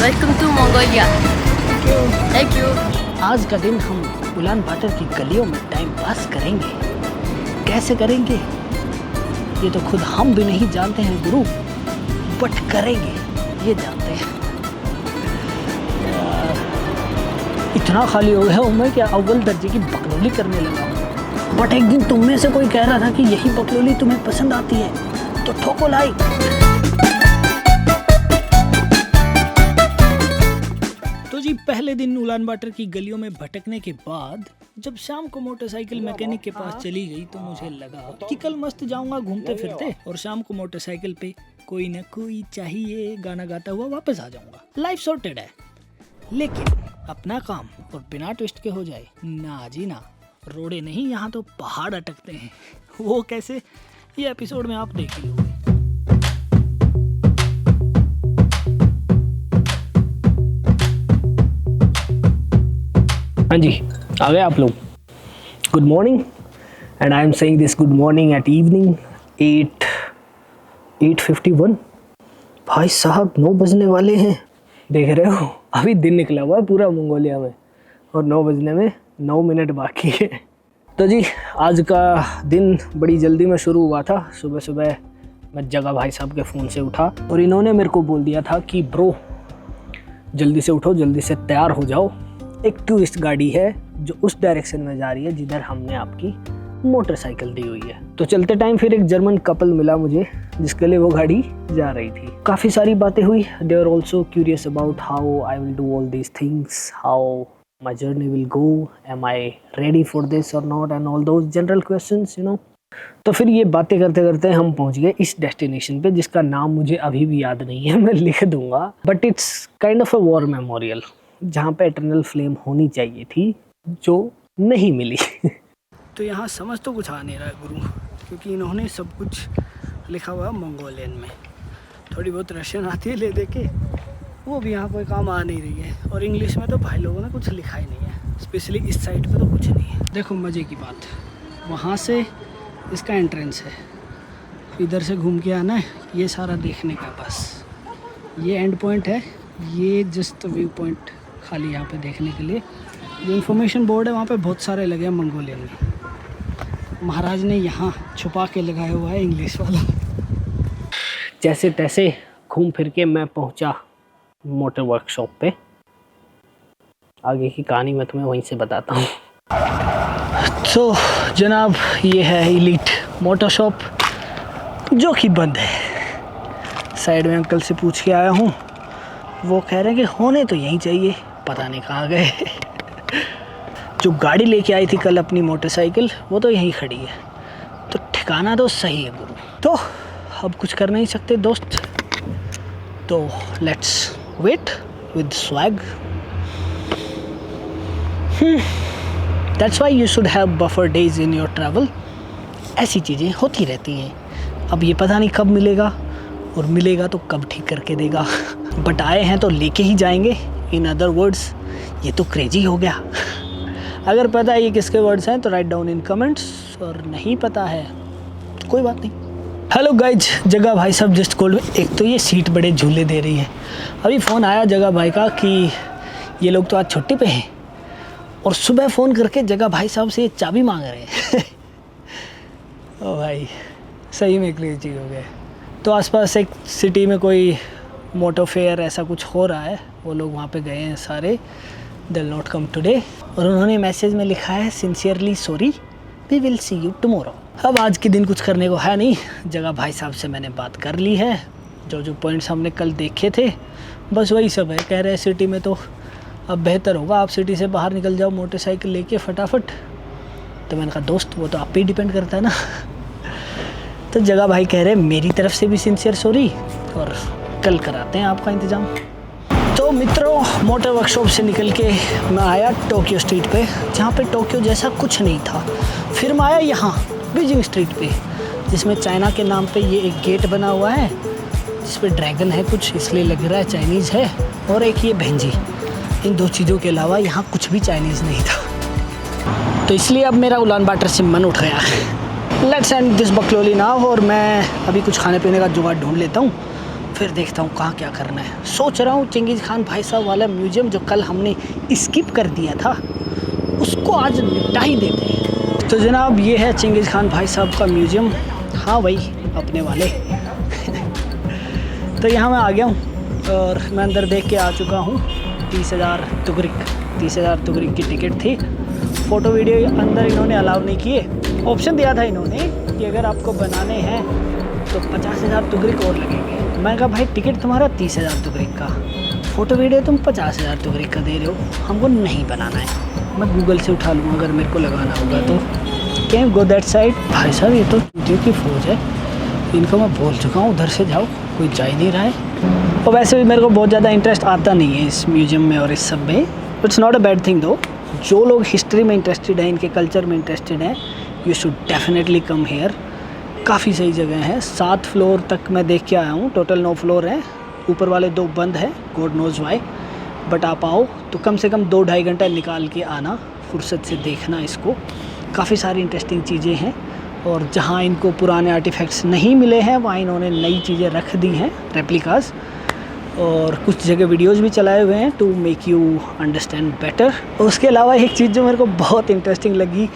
Welcome to Mongolia. Thank you. आज का दिन हम उलान बाटर की गलियों में टाइम पास करेंगे। कैसे करेंगे ये तो खुद हम भी नहीं जानते हैं गुरु, बट करेंगे ये जानते हैं। इतना खाली हो गया हूँ मैं कि अव्वल दर्जे की बकलोली करने लगा हूँ। बट एक दिन तुम में से कोई कह रहा था कि यही बकलोली तुम्हें पसंद आती है, तो ठोको लाइक। तो जी पहले दिन उलान बाटर की गलियों में भटकने के बाद जब शाम को मोटरसाइकिल मैकेनिक के पास चली गई तो मुझे लगा कि कल मस्त जाऊंगा घूमते फिरते और शाम को मोटरसाइकिल पे कोई न कोई चाहिए गाना गाता हुआ वापस आ जाऊंगा। लाइफ सॉर्टेड है। लेकिन अपना काम और बिना ट्विस्ट के हो जाए ना जी ना, रोडे नहीं यहाँ तो पहाड़ अटकते हैं। वो कैसे, ये एपिसोड में आप देख ही लोगे। हाँ जी, आ गए आप लोग। Good morning, and I am saying this good morning at evening 8:51। भाई साहब 9 बजने वाले हैं, देख रहे हो। अभी दिन निकला हुआ है पूरा मंगोलिया में और 9 बजने में 9 मिनट बाकी है। तो जी आज का दिन बड़ी जल्दी में शुरू हुआ था। सुबह सुबह मैं जगा भाई साहब के फ़ोन से उठा और इन्होंने मेरे को बोल दिया था कि ब्रो जल्दी से उठो, जल्दी से तैयार हो जाओ, एक टूरिस्ट गाड़ी है जो उस डायरेक्शन में जा रही है जिधर हमने आपकी मोटरसाइकिल दी हुई है। तो चलते टाइम फिर एक जर्मन कपल मिला मुझे जिसके लिए वो गाड़ी जा रही थी। काफ़ी सारी बातें हुई। They are also curious about how I will do all these things, how my journey will go, am I ready for this or not, and all those general questions you know. तो फिर ये बातें करते करते हम पहुंच गए इस डेस्टिनेशन पे जिसका नाम मुझे अभी भी याद नहीं है, मैं लिख दूंगा। But it's kind of a war memorial जहाँ पे इटर्नल फ्लेम होनी चाहिए थी जो नहीं मिली। तो यहाँ समझ तो कुछ आ नहीं रहा है गुरु, क्योंकि इन्होंने सब कुछ लिखा हुआ है मंगोलियन में। थोड़ी बहुत रशियन आती है ले दे के, वो भी यहाँ कोई काम आ नहीं रही है। और इंग्लिश में तो भाई लोगों ने कुछ लिखा ही नहीं है, स्पेशली इस साइड पे तो कुछ नहीं है। देखो मज़े की बात, वहाँ से इसका एंट्रेंस है, इधर से घूम के आना है, ये सारा देखने का बस। ये एंड पॉइंट है, ये जस्ट व्यू पॉइंट खाली यहाँ पे देखने के लिए। जो इन्फॉर्मेशन बोर्ड है वहाँ पे बहुत सारे लगे हैं मंगोलियन में। महाराज ने यहाँ छुपा के लगाया हुआ है इंग्लिश वाला। जैसे तैसे घूम फिर के मैं पहुँचा मोटर वर्कशॉप पे। आगे की कहानी मैं तुम्हें वहीं से बताता हूँ। तो जनाब ये है इलीट मोटर शॉप जो कि बंद है। साइड में अंकल से पूछ के आया हूँ, वो कह रहे हैं कि होने तो यहीं चाहिए, पता नहीं कहाँ गए। जो गाड़ी लेके आई थी कल अपनी मोटरसाइकिल वो तो यहीं खड़ी है, तो ठिकाना तो सही है गुरु। तो अब कुछ कर नहीं सकते दोस्त, तो let's wait with swag. That's why you should have buffer days in your travel. ऐसी चीज़ें होती रहती हैं। अब ये पता नहीं कब मिलेगा, और मिलेगा तो कब ठीक करके देगा। बट आए हैं तो लेके ही जाएंगे। इन अदर वर्ड्स ये तो क्रेजी हो गया। अगर पता है ये किसके वर्ड्स हैं तो राइट डाउन इन कमेंट्स, और नहीं पता है तो कोई बात नहीं। हेलो गाइज, जगह भाई साहब जस्ट कॉल्ड में। एक तो ये सीट बड़े झूले दे रही है। अभी फ़ोन आया जगह भाई का कि ये लोग तो आज छुट्टी पे हैं, और सुबह फ़ोन करके जगह भाई साहब से ये चाबी मांग रहे हैं। ओ भाई सही में क्रेजी हो गया। तो आसपास एक सिटी में कोई मोटर फेयर ऐसा कुछ हो रहा है, वो लोग वहाँ पे गए हैं सारे। They will not come today, और उन्होंने मैसेज में लिखा है sincerely sorry, we will see you tomorrow. अब आज के दिन कुछ करने को है नहीं। जगह भाई साहब से मैंने बात कर ली है, जो जो पॉइंट्स हमने कल देखे थे बस वही सब है। कह रहे हैं सिटी में तो अब बेहतर होगा, आप सिटी से बाहर निकल जाओ मोटरसाइकिल लेके फटाफट। तो मैंने कहा दोस्त वो तो आप पे ही डिपेंड करता है ना। तो जगह भाई कह रहे हैं मेरी तरफ से भी सिंसियर सॉरी, और कल कराते हैं आपका इंतज़ाम। तो मित्रों मोटर वर्कशॉप से निकल के मैं आया टोक्यो स्ट्रीट पे, जहाँ पे टोक्यो जैसा कुछ नहीं था। फिर मैं आया यहाँ बीजिंग स्ट्रीट पे, जिसमें चाइना के नाम पे ये एक गेट बना हुआ है जिस पे ड्रैगन है कुछ, इसलिए लग रहा है चाइनीज़ है। और एक ये भेंजी, इन दो चीज़ों के अलावा यहाँ कुछ भी चाइनीज़ नहीं था। तो इसलिए अब मेरा उलान बाटर से मन उठ गया है। लेट्स एंड दिस बकलोली नाउ, और मैं अभी कुछ खाने पीने का जुगाड़ ढूंढ लेता हूँ, फिर देखता हूँ कहाँ क्या करना है। सोच रहा हूँ चंगेज़ खान भाई साहब वाला म्यूज़ियम जो कल हमने स्किप कर दिया था उसको आज निपटा ही देते हैं। तो जनाब ये है चंगेज़ खान भाई साहब का म्यूज़ियम। हाँ भाई अपने वाले तो यहाँ मैं आ गया हूँ और मैं अंदर देख के आ चुका हूँ। 30,000 तुगरिक की टिकट थी। फ़ोटो वीडियो अंदर इन्होंने अलाउ नहीं किए। ऑप्शन दिया था इन्होंने कि अगर आपको बनाने हैं तो 50,000 तुगरिक और लगेंगे। मैंने कहा भाई टिकट तुम्हारा 30,000 तुगरिक का, फ़ोटो वीडियो तुम 50,000 तुगरिक का दे रहे हो, हमको नहीं बनाना है। मैं गूगल से उठा लूँगा अगर मेरे को लगाना होगा तो। Can go that side. भाई साहब ये तो चींटियों की फ़ौज है, इनको मैं बोल चुका हूँ उधर से जाओ, कोई जा ही नहीं रहा है। और वैसे भी मेरे को बहुत ज़्यादा इंटरेस्ट आता नहीं है इस म्यूज़ियम में और इस सब में। It's not a bad thing दो। जो लोग हिस्ट्री में इंटरेस्टेड हैं, इनके कल्चर में इंटरेस्टेड हैं, you should definitely come here. काफ़ी सही जगह है। 7 फ्लोर तक मैं देख के आया हूँ। टोटल 9 फ्लोर हैं, ऊपर वाले 2 बंद हैं, गॉड नोज वाई। बट आप आओ तो कम से कम 2-2.5 घंटा निकाल के आना, फुर्सत से देखना इसको। काफ़ी सारी इंटरेस्टिंग चीज़ें हैं और जहाँ इनको पुराने आर्टिफैक्ट्स नहीं मिले हैं वहाँ इन्होंने नई चीज़ें रख दी हैं, रेप्लिकास। और कुछ जगह वीडियोस भी चलाए हुए हैं to make you understand better. उसके अलावा एक चीज़ जो मेरे को बहुत इंटरेस्टिंग लगी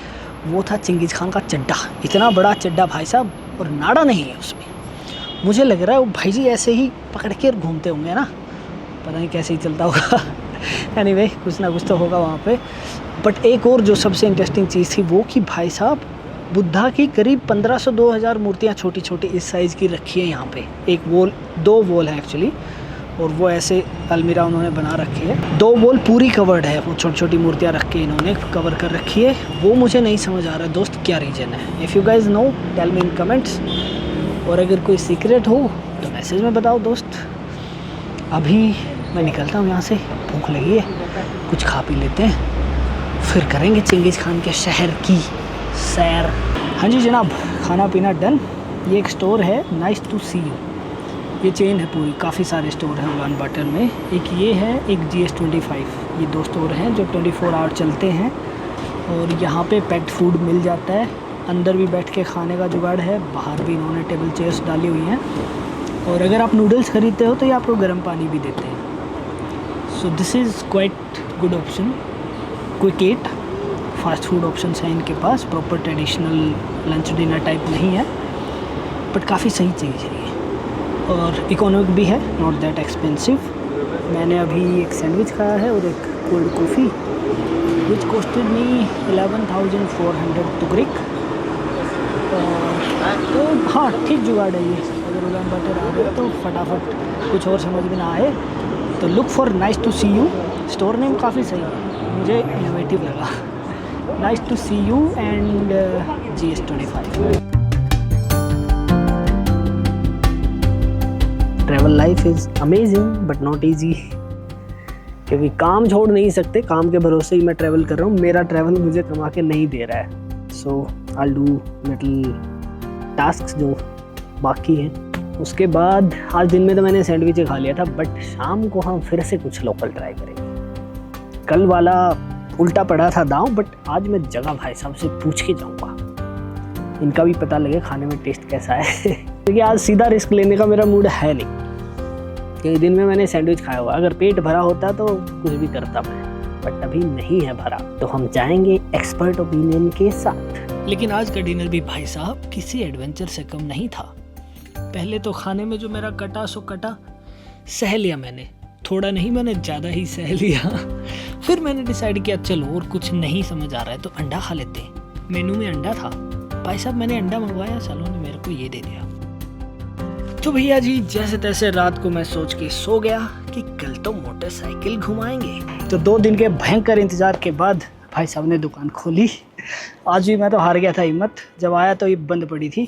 वो था चंगेज़ खान का चड्डा। इतना बड़ा चड्डा भाई साहब, और नाड़ा नहीं है उसमें। मुझे लग रहा है वो भाई जी ऐसे ही पकड़ के घूमते होंगे ना, पता नहीं कैसे ही चलता होगा। एनीवे कुछ ना कुछ तो होगा वहाँ पे। बट एक और जो सबसे इंटरेस्टिंग चीज़ थी वो कि भाई साहब बुद्धा की करीब 1500-2000 मूर्तियाँ छोटी छोटी इस साइज़ की रखी है यहाँ पे। एक वॉल, 2 वॉल है एक्चुअली, और वो ऐसे अलमीरा उन्होंने बना रखी है। 2 वॉल पूरी कवर्ड है, वो छोटी छोटी मूर्तियाँ रख के इन्होंने कवर कर रखी है। वो मुझे नहीं समझ आ रहा दोस्त क्या रीज़न है। If you guys know tell me in comments, और अगर कोई सीक्रेट हो तो मैसेज में बताओ दोस्त। अभी मैं निकलता हूँ यहाँ से, भूख लगी है, कुछ खा पी लेते हैं, फिर करेंगे चंगेज़ खान के शहर की सैर। हाँ जी जनाब, खाना पीना डन। ये एक स्टोर है, नाइस टू सी यू। ये चेन है पूरी, काफ़ी सारे स्टोर हैं उलान बाटर में। एक ये है, एक GS25, ये 2 स्टोर हैं जो 24 आवर चलते हैं। और यहाँ पे पेट फूड मिल जाता है, अंदर भी बैठ के खाने का जुगाड़ है, बाहर भी इन्होंने टेबल चेयर्स डाली हुई हैं। और अगर आप नूडल्स ख़रीदते हो तो ये आपको गर्म पानी भी देते हैं। So this is quite good option. Quick eat, fast food options हैं इनके पास। Proper traditional lunch dinner type नहीं है, बट काफ़ी सही चीज़ है ये, और इकोनॉमिक भी है, नॉट दैट एक्सपेंसिव। मैंने अभी एक सैंडविच खाया है और एक कोल्ड कॉफ़ी, विच कॉस्टेड मी 11,400 तुगरिक। तो हाँ ठीक जुगाड़ है ये। अगर उलान बाटर आ गए तो फटाफट, कुछ और समझ में ना आए तो look for nice to see you. Store name काफ़ी सही है, मुझे इनोवेटिव लगा। Nice to see you and GS25। Travel life is amazing but not easy, क्योंकि काम छोड़ नहीं सकते। काम के भरोसे ही मैं ट्रैवल कर रहा हूँ। मेरा ट्रैवल मुझे कमा के नहीं दे रहा है। सो आई डू लिटिल टास्क जो बाकी हैं। उसके बाद आज दिन में तो मैंने सैंडविच खा लिया था, बट शाम को हम फिर से कुछ लोकल ट्राई करेंगे। कल वाला उल्टा पड़ा था दांव, बट आज मैं जगह भाई साहब से पूछ के जाऊँगा, इनका भी पता लगे खाने में टेस्ट कैसा है। क्योंकि आज सीधा रिस्क लेने का मेरा मूड है नहीं, क्योंकि दिन में मैंने सैंडविच खाया हुआ। अगर पेट भरा होता तो कुछ भी करता मैं, बट अभी नहीं है भरा, तो हम जाएंगे एक्सपर्ट ओपिनियन के साथ। लेकिन आज का डिनर भी भाई साहब किसी एडवेंचर से कम नहीं था। पहले तो खाने में जो मेरा कटा सो कटा, सह लिया मैंने, थोड़ा नहीं मैंने ज़्यादा ही सह लिया। फिर मैंने डिसाइड किया चलो और कुछ नहीं समझ आ रहा है तो अंडा खा लेते हैं। मेनू में अंडा था, भाई साहब मैंने अंडा मंगवाया, सालों ने मेरे को ये दे दिया। तो भैया जी जैसे तैसे रात को मैं सोच के सो गया कि कल तो मोटरसाइकिल घुमाएंगे। तो 2 दिन के भयंकर इंतज़ार के बाद भाई साहब ने दुकान खोली। आज भी मैं तो हार गया था हिम्मत, जब आया तो ये बंद पड़ी थी,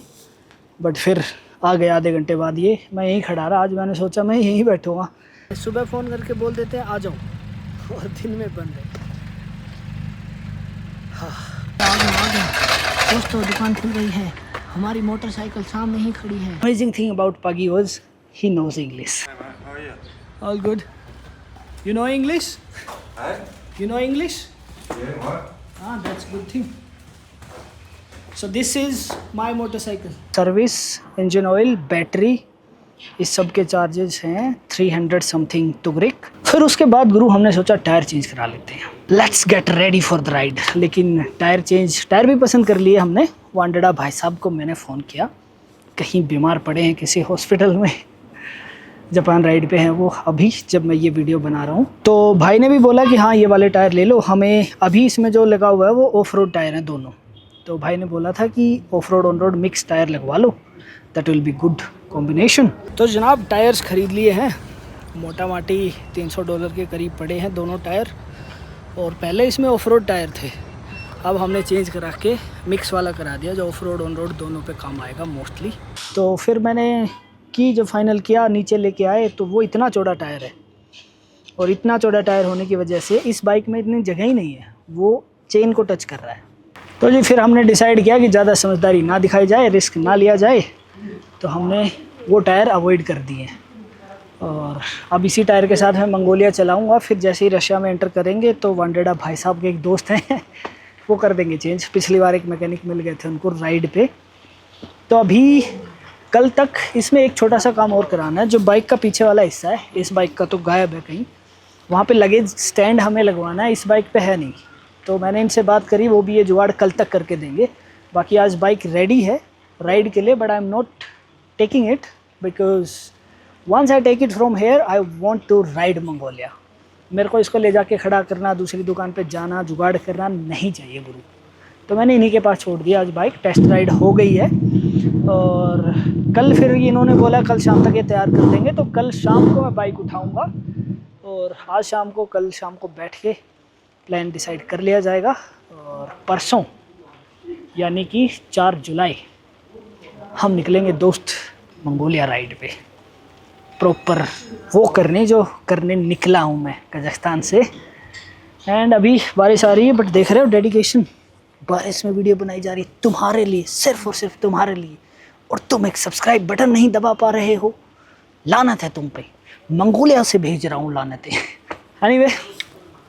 बट फिर आ गया आधे घंटे बाद। ये मैं यहीं खड़ा रहा, आज मैंने सोचा मैं यहीं बैठूँगा। सुबह फ़ोन करके बोल देते हैं आ जाओ, और दिन में बंद है। हाँ आ गए दोस्तों, दुकान खुल गई है। हमारी मोटरसाइकिल सामने ही खड़ी है। अमेजिंग थिंग अबाउट पगी was he knows English. All good, you know English? You know English? Ah, that's good thing. So this is my motorcycle. Service, engine oil, battery, इस सब के चार्जेस हैं 300 समथिंग तुगरिक। फिर उसके बाद गुरु हमने सोचा टायर चेंज करा लेते हैं, let's get ready for the ride. लेकिन टायर भी पसंद कर लिए हमने। वांडेड़ा भाई साहब को मैंने फ़ोन किया, कहीं बीमार पड़े हैं किसी हॉस्पिटल में, जापान राइड पे हैं वो अभी जब मैं ये वीडियो बना रहा हूँ। तो भाई ने भी बोला कि हाँ ये वाले टायर ले लो, हमें अभी इसमें जो लगा हुआ है वो ऑफ रोड टायर हैं दोनों। तो भाई ने बोला था कि off road on road mix tyre लगवा लो, that will be good combination. तो जनाब टायर्स ख़रीद लिए हैं, मोटा माटी $300 के करीब पड़े हैं दोनों टायर। और पहले इसमें ऑफ रोड टायर थे, अब हमने चेंज करा के मिक्स वाला करा दिया जो ऑफ रोड ऑन रोड दोनों पे काम आएगा मोस्टली। तो फिर मैंने जब फाइनल किया, नीचे लेके आए तो वो इतना चौड़ा टायर है, और इतना चौड़ा टायर होने की वजह से इस बाइक में इतनी जगह ही नहीं है, वो चेन को टच कर रहा है। तो जी फिर हमने डिसाइड किया कि ज़्यादा समझदारी ना दिखाई जाए, रिस्क ना लिया जाए, तो हमने वो टायर अवॉइड कर दिए। और अब इसी टायर के साथ मैं मंगोलिया चलाऊँगा। फिर जैसे ही रशिया में एंटर करेंगे तो वांडेड़ा भाई साहब के एक दोस्त हैं वो कर देंगे चेंज। पिछली बार एक मैकेनिक मिल गए थे उनको राइड पे। तो अभी कल तक इसमें एक छोटा सा काम और कराना है। जो बाइक का पीछे वाला हिस्सा है, इस बाइक का तो गायब है कहीं, वहाँ पे लगेज स्टैंड हमें लगवाना है, इस बाइक पे है नहीं। तो मैंने इनसे बात करी, वो भी ये जुगाड़ कल तक करके देंगे। बाकी आज बाइक रेडी है राइड के लिए, but I am not taking it because once I take it from here I want to ride Mongolia. मेरे को इसको ले जाके खड़ा करना, दूसरी दुकान पे जाना, जुगाड़ करना नहीं चाहिए गुरु। तो मैंने इन्हीं के पास छोड़ दिया। आज बाइक टेस्ट राइड हो गई है और कल फिर इन्होंने बोला कल शाम तक ये तैयार कर देंगे। तो कल शाम को मैं बाइक उठाऊंगा और आज शाम को, कल शाम को बैठ के प्लान डिसाइड कर लिया जाएगा। और परसों यानी कि 4 जुलाई हम निकलेंगे दोस्त मंगोलिया राइड पे, प्रॉपर वो करने जो करने निकला हूँ मैं कजाकिस्तान से। एंड अभी बारिश आ रही है, बट देख रहे हो डेडिकेशन, बारिश में वीडियो बनाई जा रही है तुम्हारे लिए, सिर्फ और सिर्फ तुम्हारे लिए, और तुम एक सब्सक्राइब बटन नहीं दबा पा रहे हो। लानत है तुम पे, मंगोलिया से भेज रहा हूँ लानत है। Anyway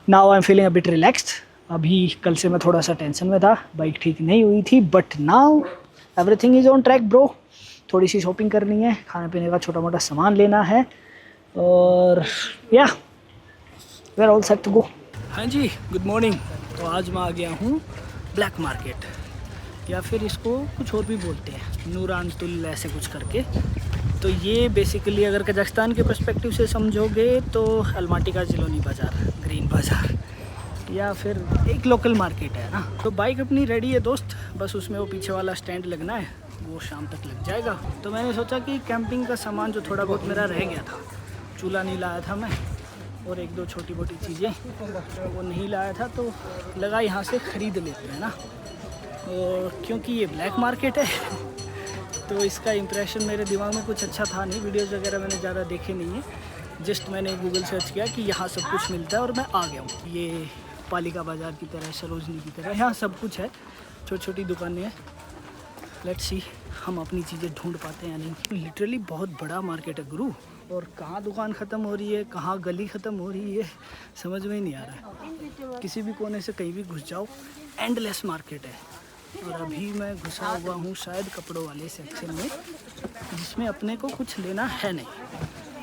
now I am feeling a bit relaxed. अभी कल से मैं थोड़ा सा टेंशन में था, बाइक ठीक नहीं हुई थी, but now everything is on track bro. थोड़ी सी शॉपिंग करनी है, खाने पीने का छोटा मोटा सामान लेना है, और या we are all set to go. हाँ जी, गुड मॉर्निंग। तो आज मैं आ गया हूँ ब्लैक मार्केट, या फिर इसको कुछ और भी बोलते हैं, नूरान तुल ऐसे कुछ करके। तो ये बेसिकली अगर कजाकिस्तान के पर्सपेक्टिव से समझोगे तो अलमाटी का जिलोनी बाज़ार, ग्रीन बाज़ार, या फिर एक लोकल मार्केट है ना। तो बाइक अपनी रेडी है दोस्त, बस उसमें वो पीछे वाला स्टैंड लगना है, वो शाम तक लग जाएगा। तो मैंने सोचा कि कैंपिंग का सामान जो थोड़ा बहुत मेरा रह गया था, चूल्हा नहीं लाया था मैं, और एक दो छोटी मोटी चीज़ें वो नहीं लाया था, तो लगा यहाँ से ख़रीद लेते हैं ना। और क्योंकि ये ब्लैक मार्केट है तो इसका इम्प्रेशन मेरे दिमाग में कुछ अच्छा था नहीं, वीडियोज़ वगैरह मैंने ज़्यादा देखे नहीं है। जस्ट मैंने गूगल सर्च किया कि यहाँ सब कुछ मिलता है और मैं आ गया हूँ। ये पालिका बाज़ार की तरह, सरोजनी की तरह यहाँ सब कुछ है, छोटी छोटी दुकानें हैं। लेट्स सी हम अपनी चीज़ें ढूंढ पाते हैं या नहीं। लिटरली बहुत बड़ा मार्केट है गुरु, और कहाँ दुकान ख़त्म हो रही है, कहाँ गली ख़त्म हो रही है, समझ में ही नहीं आ रहा है। किसी भी कोने से कहीं भी घुस जाओ, एंडलेस मार्केट है। और अभी मैं घुसा हुआ हूँ शायद कपड़ों वाले सेक्शन में, जिसमें अपने को कुछ लेना है नहीं,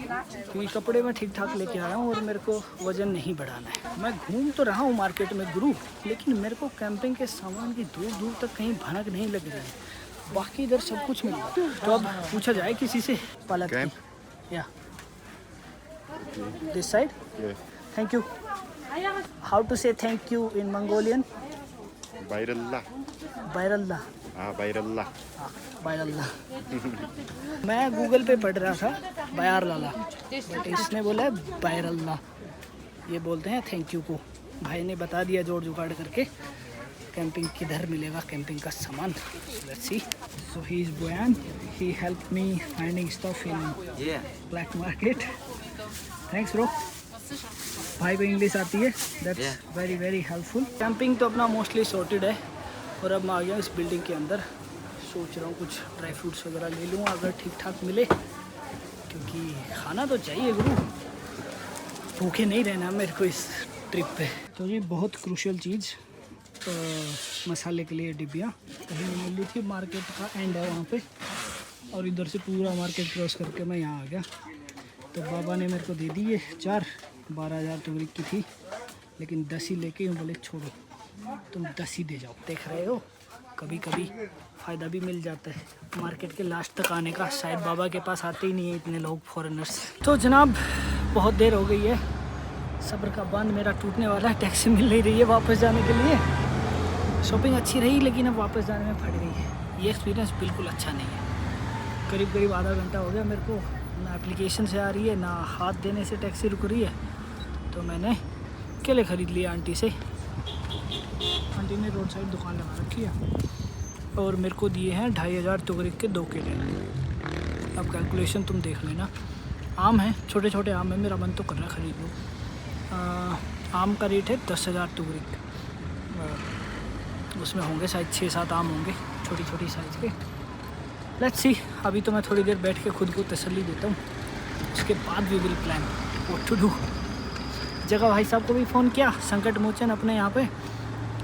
क्योंकि कपड़े मैं ठीक ठाक लेके आया हूँ और मेरे को वज़न नहीं बढ़ाना है। मैं घूम तो रहा हूँ मार्केट में गुरु, लेकिन मेरे को कैंपिंग के सामान की दूर दूर तक कहीं भनक नहीं लग रही है। बाकी इधर सब कुछ मिल रहा है। तो अब पूछा जाए किसी से, पालक या this side, thank you. How to say thank you in Mongolian? बायरल्ला। बायरल्ला। हाँ बायरल्ला। हाँ बायरल्ला। मैं गूगल पे पढ़ रहा था बायरल्ला, बट इसने बोला है बायरल्ला। ये बोलते हैं थैंक यू को। भाई ने बता दिया जोड़ जुगाड़ करके कैंपिंग किधर मिलेगा, कैंपिंग का सामान। Let's see. So he is Boyan, he help me finding stuff in black market. Thanks bro. भाई को इंग्लिश आती है, that's very very helpful. Camping तो अपना मोस्टली सॉर्टेड है, और अब मैं आ गया इस बिल्डिंग के अंदर। सोच रहा हूँ कुछ ड्राई फ्रूट्स वगैरह ले लूँ अगर ठीक ठाक मिले, क्योंकि खाना तो चाहिए गुरु, भूखे नहीं रहना मेरे को इस ट्रिप पे। तो ये बहुत क्रूशियल चीज़, मसाले के लिए डिब्बियाँ कहीं मिली थी, मार्केट का एंड है वहाँ पे, और इधर से पूरा मार्केट क्रॉस करके मैं यहाँ आ गया। तो बाबा ने मेरे को दे दी ये 12,000 तुगरिक की थी, लेकिन 10 ही लेके बोले छोड़ो तुम 10 ही दे जाओ। देख रहे हो कभी कभी फ़ायदा भी मिल जाता है मार्केट के लास्ट तक आने का। शायद बाबा के पास आते ही नहीं है इतने लोग फॉरेनर्स। तो जनाब बहुत देर हो गई है, सब्र का बांध मेरा टूटने वाला है। टैक्सी मिल नहीं रही है वापस जाने के लिए। शॉपिंग अच्छी रही लेकिन अब वापस जाने में फट गई है। ये एक्सपीरियंस बिल्कुल अच्छा नहीं है। करीब आधा घंटा हो गया मेरे को, ना एप्लीकेशन से आ रही है ना हाथ देने से टैक्सी रुक रही है। तो मैंने केले ख़रीद लिए आंटी से। आंटी ने रोड साइड दुकान लगा रखी है और मेरे को दिए हैं 2,500 तुगरिक के 2 केले। अब कैलकुलेशन तुम देख लेना। आम है, छोटे छोटे आम है, मेरा मन तो कर रहा ख़रीद लूँ। आम का रेट है 10,000 तुगरिक। उसमें होंगे शायद 6-7 आम होंगे छोटी छोटी साइज़ के। लेट्स सी, अभी तो मैं थोड़ी देर बैठ के खुद को तसल्ली देता हूँ, उसके बाद we will plan what to do. जगह भाई साहब को भी फ़ोन किया, संकट मोचन अपने यहाँ पे,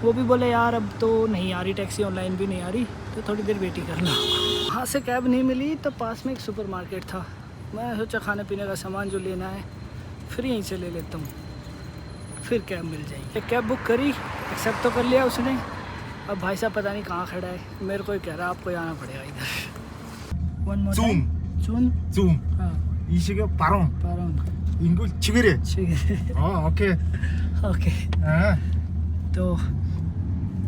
वो भी बोले यार अब तो नहीं आ रही टैक्सी, ऑनलाइन भी नहीं आ रही, तो थोड़ी देर वेट ही करना। वहाँ से कैब नहीं मिली तो पास में एक सुपर मार्केट था। मैं सोचा खाने पीने का सामान जो लेना है फिर यहीं से ले लेता हूँ, फिर कैब मिल जाएगी। एक कैब बुक करी, एक्सेप्ट तो कर लिया उसने। अब भाई साहब पता नहीं कहाँ खड़ा है, मेरे को ही कह रहा है आपको आना पड़ेगा इधर। 좀 हाँ 이 시계 바로 인구 치기래. 오케이. ओके। हाँ तो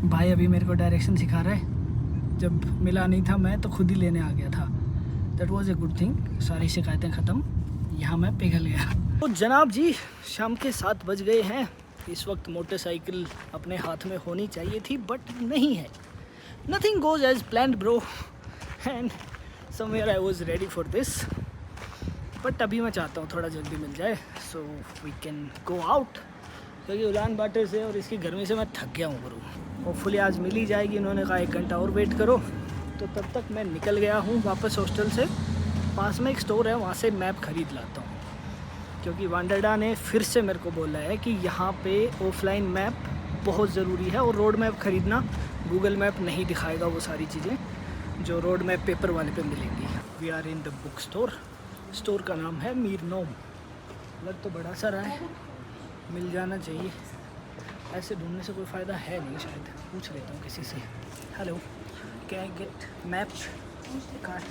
भाई अभी मेरे को डायरेक्शन सिखा रहा है। जब मिला नहीं था मैं तो खुद ही लेने आ गया था। That was a good thing. सारी शिकायतें ख़त्म, यहाँ मैं पिघल गया। तो जनाब जी शाम के 7 बज गए हैं। इस वक्त मोटरसाइकिल अपने हाथ में होनी चाहिए थी बट नहीं है। Nothing goes as planned bro, and somewhere I was ready for this. But अभी मैं चाहता हूँ थोड़ा जल्दी मिल जाए so we can go out, क्योंकि उलान बाटर से और इसकी गर्मी से मैं थक गया हूँ गुरु। होपफुली आज मिल ही जाएगी। इन्होंने कहा 1 घंटा और वेट करो, तो तब तक मैं निकल गया हूँ वापस हॉस्टल से। पास में एक स्टोर है, वहाँ से मैप ख़रीद लाता हूँ, क्योंकि वांडरडा ने फिर से मेरे को बोला है कि यहाँ पे ऑफलाइन मैप बहुत ज़रूरी है और रोड मैप ख़रीदना। गूगल मैप नहीं दिखाएगा वो सारी चीज़ें जो रोड मैप पेपर वाले पे मिलेंगी। We are in the book store. Store का नाम है मीर नोम। लग तो बड़ा सा रहा है, मिल जाना चाहिए। ऐसे ढूंढने से कोई फ़ायदा है नहीं, शायद पूछ लेता हूँ किसी से। Hello, can I get map card?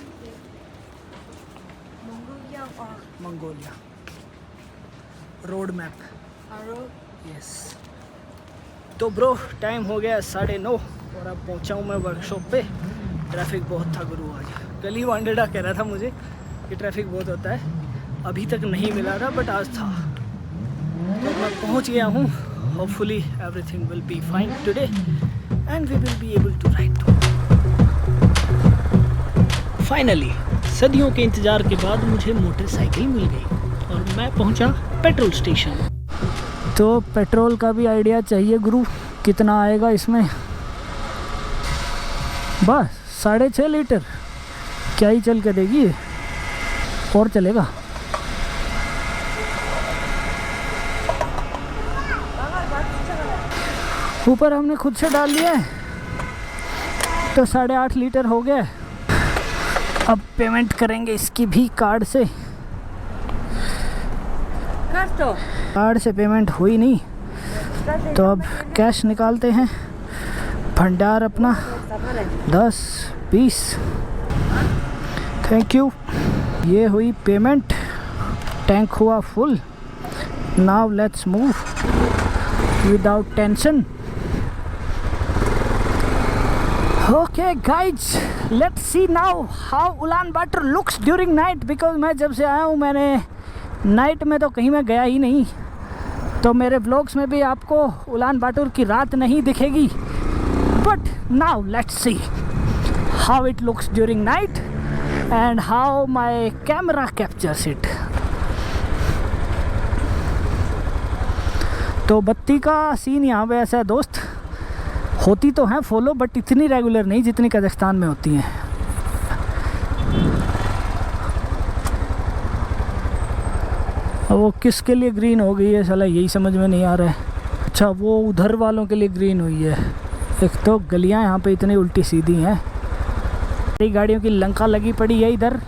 Mongolia road map. Yes. तो ब्रो टाइम हो गया 9:30 और अब पहुंचा हूँ मैं वर्कशॉप पे। ट्रैफिक बहुत था गुरु आज। कल ही वांडरडा कह रहा था मुझे कि ट्रैफिक बहुत होता है, अभी तक नहीं मिला था बट आज था। तो मैं पहुंच गया हूँ। Hopefully everything will be fine today and we will be able to ride. Finally सदियों के इंतज़ार के बाद मुझे मोटरसाइकिल मिल गई और मैं पहुंचा पेट्रोल स्टेशन। तो पेट्रोल का भी आइडिया चाहिए गुरु, कितना आएगा इसमें? बस 6.5 लीटर क्या ही चल के देगी, और चलेगा। ऊपर हमने खुद से डाल लिया है तो 8.5 लीटर हो गया। अब पेमेंट करेंगे इसकी भी कार्ड से। कार्ड से पेमेंट हुई नहीं तो अब कैश निकालते हैं। भंडार अपना 10-20। Thank you. ये हुई पेमेंट, टैंक हुआ full. Now let's move without tension. Okay guys, let's see now how Ulaanbaatar looks during night, because मैं जब से आया हूँ मैंने नाइट में तो कहीं मैं गया ही नहीं, तो मेरे व्लॉग्स में भी आपको उलान बाटर की रात नहीं दिखेगी। But now let's see how it looks during night and how my camera captures it. तो बत्ती का सीन यहाँ पे ऐसा है दोस्त, होती तो हैं फॉलो बट इतनी रेगुलर नहीं जितनी कजाकिस्तान में होती हैं। अब वो किसके लिए ग्रीन हो गई है साला यही समझ में नहीं आ रहा है। अच्छा वो उधर वालों के लिए ग्रीन हुई है। एक तो गलियां यहाँ पे इतनी उल्टी सीधी हैं। सारी गाड़ियों की लंका लगी पड़ी है इधर,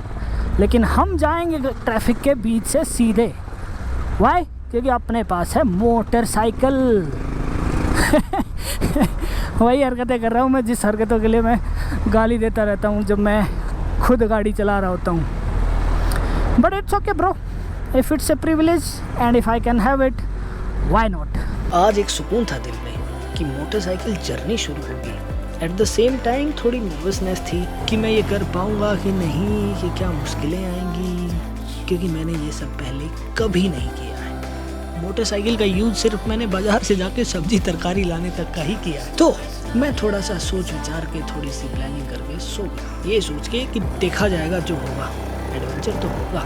लेकिन हम जाएंगे ट्रैफिक के बीच से सीधे। वाई? क्योंकि अपने पास है मोटरसाइकिल। वही हरकतें कर रहा हूँ मैं जिस हरकतों के लिए मैं गाली देता रहता हूँ जब मैं खुद गाड़ी चला रहा होता हूँ। But it's okay bro, if it's a privilege and if I can have it, why not. आज एक सुकून था दिल में कि मोटरसाइकिल जर्नी शुरू होगी। एट द सेम टाइम थोड़ी नर्वसनेस थी कि मैं ये कर पाऊँगा कि नहीं, कि क्या मुश्किलें आएंगी, क्योंकि मैंने ये सब पहले कभी नहीं किया है। मोटरसाइकिल का यूज़ सिर्फ मैंने बाज़ार से जाके सब्जी तरकारी लाने तक का ही किया है। तो मैं थोड़ा सा सोच विचार के थोड़ी सी प्लानिंग करके सो गया, ये सोच के कि देखा जाएगा जो होगा, एडवेंचर तो होगा।